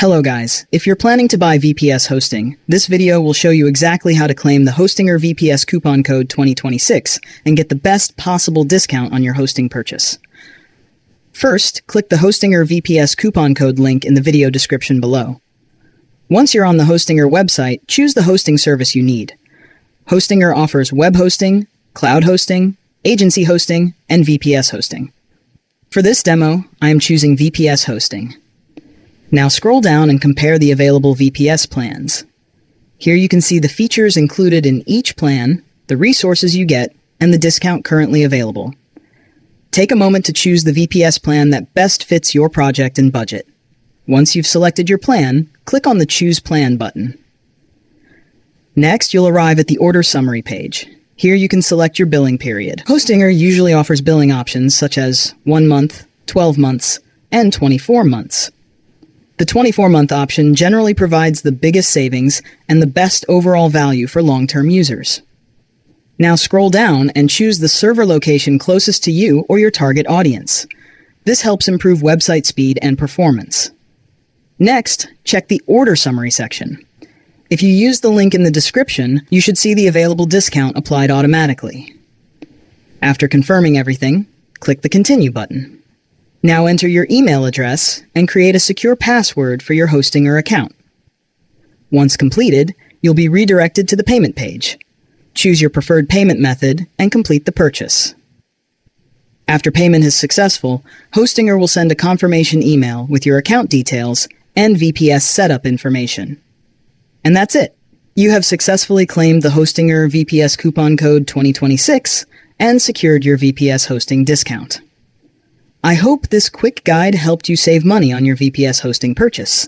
Hello guys, if you're planning to buy VPS hosting, this video will show you exactly how to claim the Hostinger VPS coupon code 2026 and get the best possible discount on your hosting purchase. First, click the Hostinger VPS coupon code link in the video description below. Once you're on the Hostinger website, choose the hosting service you need. Hostinger offers web hosting, cloud hosting, agency hosting, and VPS hosting. For this demo, I am choosing VPS hosting. Now scroll down and compare the available VPS plans. Here you can see the features included in each plan, the resources you get, and the discount currently available. Take a moment to choose the VPS plan that best fits your project and budget. Once you've selected your plan, click on the Choose Plan button. Next, you'll arrive at the Order Summary page. Here you can select your billing period. Hostinger usually offers billing options such as 1 month, 12 months, and 24 months. The 24-month option generally provides the biggest savings and the best overall value for long-term users. Now scroll down and choose the server location closest to you or your target audience. This helps improve website speed and performance. Next, check the Order Summary section. If you use the link in the description, you should see the available discount applied automatically. After confirming everything, click the Continue button. Now enter your email address and create a secure password for your Hostinger account. Once completed, you'll be redirected to the payment page. Choose your preferred payment method and complete the purchase. After payment is successful, Hostinger will send a confirmation email with your account details and VPS setup information. And that's it. You have successfully claimed the Hostinger VPS coupon code 2026 and secured your VPS hosting discount. I hope this quick guide helped you save money on your VPS hosting purchase.